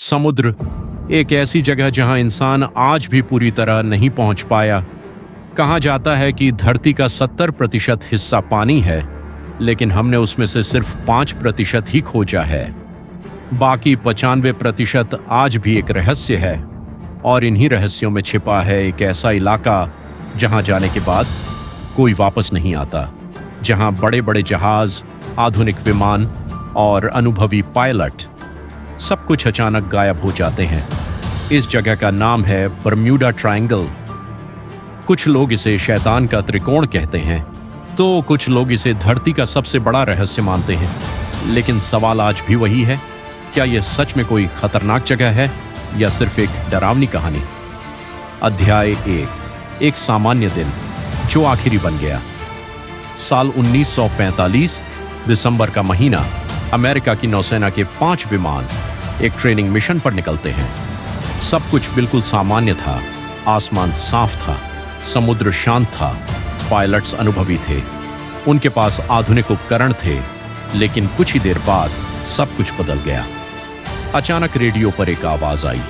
समुद्र एक ऐसी जगह जहां इंसान आज भी पूरी तरह नहीं पहुंच पाया। कहा जाता है कि धरती का 70% हिस्सा पानी है, लेकिन हमने उसमें से सिर्फ 5% ही खोजा है। बाकी 95% आज भी एक रहस्य है, और इन्हीं रहस्यों में छिपा है एक ऐसा इलाका जहां जाने के बाद कोई वापस नहीं आता, जहां बड़े बड़े जहाज, आधुनिक विमान और अनुभवी पायलट सब कुछ अचानक गायब हो जाते हैं। इस जगह का नाम है बरम्यूडा ट्रायंगल। कुछ लोग इसे शैतान का त्रिकोण कहते हैं, तो कुछ लोग इसे धरती का सबसे बड़ा रहस्य मानते हैं। लेकिन सवाल आज भी वही है, क्या यह सच में कोई खतरनाक जगह है या सिर्फ एक डरावनी कहानी? अध्याय 1, एक सामान्य दिन जो आखिरी बन गया। साल 1945, दिसंबर का महीना। अमेरिका की नौसेना के 5 विमान एक ट्रेनिंग मिशन पर निकलते हैं। सब कुछ बिल्कुल सामान्य था। आसमान साफ था, समुद्र शांत था, पायलट्स अनुभवी थे, उनके पास आधुनिक उपकरण थे। लेकिन कुछ ही देर बाद सब कुछ बदल गया। अचानक रेडियो पर एक आवाज आई,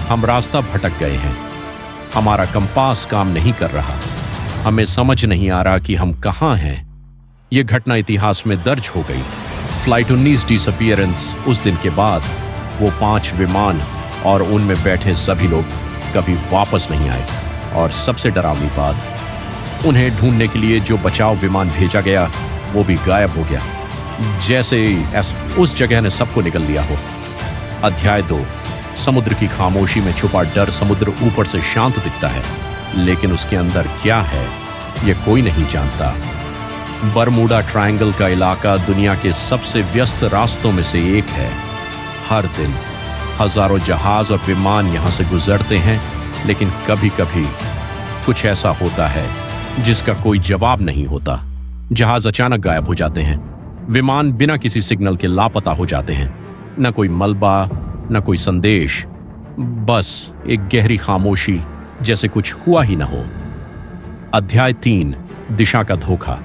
हम रास्ता भटक गए हैं, हमारा कंपास काम नहीं कर रहा, हमें समझ नहीं आ रहा कि हम कहां हैं। यह घटना इतिहास में दर्ज हो गई। Flight 19 disappearance. उस दिन के बाद वो 5 विमान और उनमें बैठे सभी लोग कभी वापस नहीं आए। और सबसे डरावनी बात, उन्हें ढूंढने के लिए जो बचाव विमान भेजा गया वो भी गायब हो गया, जैसे उस जगह ने सबको निगल लिया हो। अध्याय 2, समुद्र की खामोशी में छुपा डर। समुद्र ऊपर से शांत दिखता है, लेकिन उसके अंदर क्या है यह कोई नहीं जानता। बरमूडा ट्रायंगल का इलाका दुनिया के सबसे व्यस्त रास्तों में से एक है। हर दिन हजारों जहाज और विमान यहां से गुजरते हैं, लेकिन कभी कभी कुछ ऐसा होता है जिसका कोई जवाब नहीं होता। जहाज अचानक गायब हो जाते हैं, विमान बिना किसी सिग्नल के लापता हो जाते हैं। न कोई मलबा, न कोई संदेश, बस एक गहरी खामोशी, जैसे कुछ हुआ ही न हो। अध्याय 3, दिशा का धोखा।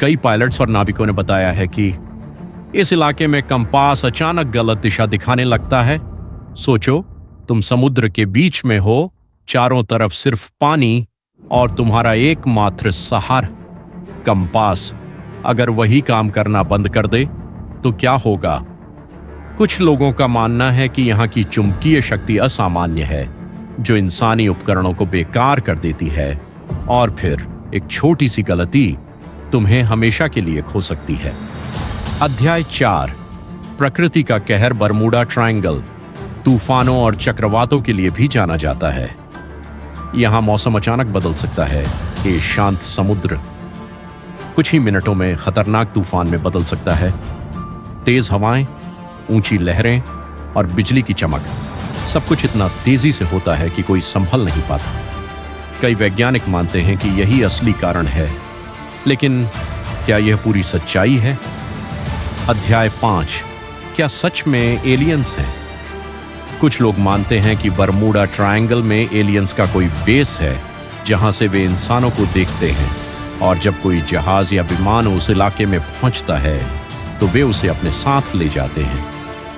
कई पायलट्स और नाविकों ने बताया है कि इस इलाके में कंपास अचानक गलत दिशा दिखाने लगता है। सोचो, तुम समुद्र के बीच में हो, चारों तरफ सिर्फ पानी और तुम्हारा एकमात्र सहारा कंपास। अगर वही काम करना बंद कर दे तो क्या होगा? कुछ लोगों का मानना है कि यहाँ की चुंबकीय शक्ति असामान्य है, जो इंसानी उपकरणों को बेकार कर देती है, और फिर एक छोटी सी गलती तुम्हें हमेशा के लिए खो सकती है। अध्याय 4, प्रकृति का कहर। बरमूडा ट्रायंगल तूफानों और चक्रवातों के लिए भी जाना जाता है। यहां मौसम अचानक बदल सकता है। ये शांत समुद्र कुछ ही मिनटों में खतरनाक तूफान में बदल सकता है। तेज हवाएं, ऊंची लहरें और बिजली की चमक, सब कुछ इतना तेजी से होता है कि कोई संभल नहीं पाता। कई वैज्ञानिक मानते हैं कि यही असली कारण है, लेकिन क्या यह पूरी सच्चाई है? अध्याय 5, क्या सच में एलियंस हैं? कुछ लोग मानते हैं कि बरमूडा ट्रायंगल में एलियंस का कोई बेस है, जहां से वे इंसानों को देखते हैं, और जब कोई जहाज या विमान उस इलाके में पहुंचता है तो वे उसे अपने साथ ले जाते हैं।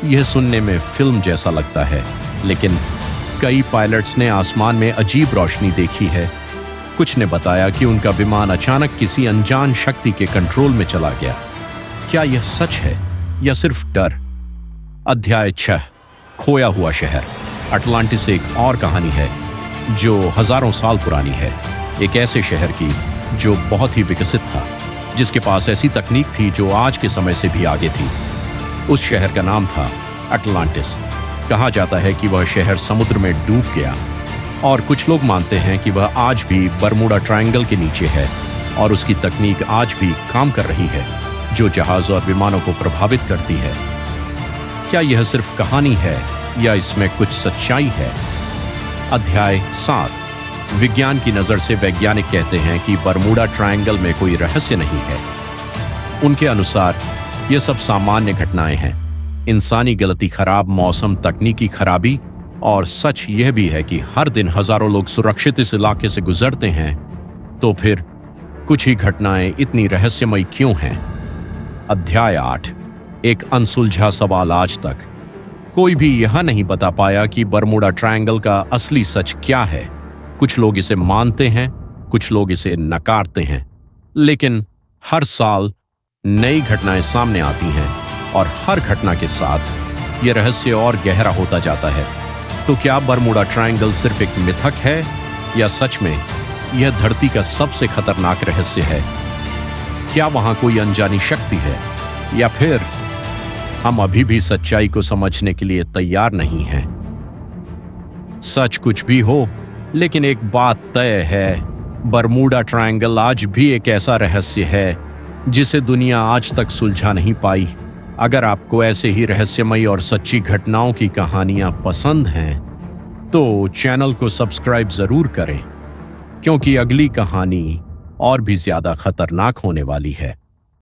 यह सुनने में फिल्म जैसा लगता है, लेकिन कई पायलट्स ने आसमान में अजीब रोशनी देखी है। कुछ ने बताया कि उनका विमान अचानक किसी अनजान शक्ति के कंट्रोल में चला गया। क्या यह सच है या सिर्फ डर? अध्याय 6, खोया हुआ शहर। अटलांटिस एक और कहानी है जो हजारों साल पुरानी है। एक ऐसे शहर की जो बहुत ही विकसित था, जिसके पास ऐसी तकनीक थी जो आज के समय से भी आगे थी। उस शहर का नाम था अटलांटिस। कहा जाता है कि वह शहर समुद्र में डूब गया, और कुछ लोग मानते हैं कि वह आज भी बरमूडा ट्रायंगल के नीचे है, और उसकी तकनीक आज भी काम कर रही है, जो जहाज और विमानों को प्रभावित करती है। क्या यह सिर्फ कहानी है या इसमें कुछ सच्चाई है? अध्याय 7, विज्ञान की नजर से वैज्ञानिक कहते हैं कि बरमूडा ट्रायंगल में कोई रहस्य नहीं है। उनके अनुसार यह सब सामान्य घटनाएं हैं, इंसानी गलती, खराब मौसम, तकनीकी खराबी, और सच यह भी है कि हर दिन हजारों लोग सुरक्षित इस इलाके से गुजरते हैं। तो फिर कुछ ही घटनाएं इतनी रहस्यमयी क्यों हैं? अध्याय 8, एक अनसुलझा सवाल आज तक। कोई भी यह नहीं बता पाया कि बरमूडा ट्रायंगल का असली सच क्या है। कुछ लोग इसे मानते हैं, कुछ लोग इसे नकारते हैं, लेकिन हर साल नई घटनाएं सामने आती हैं और हर घटना के साथ यह रहस्य और गहरा होता जाता है। तो क्या बरमूडा ट्रायंगल सिर्फ एक मिथक है या सच में यह धरती का सबसे खतरनाक रहस्य है? क्या वहां कोई अनजानी शक्ति है या फिर हम अभी भी सच्चाई को समझने के लिए तैयार नहीं हैं? सच कुछ भी हो, लेकिन एक बात तय है, बरमूडा ट्रायंगल आज भी एक ऐसा रहस्य है जिसे दुनिया आज तक सुलझा नहीं पाई। अगर आपको ऐसे ही रहस्यमयी और सच्ची घटनाओं की कहानियां पसंद हैं, तो चैनल को सब्सक्राइब जरूर करें, क्योंकि अगली कहानी और भी ज्यादा खतरनाक होने वाली है।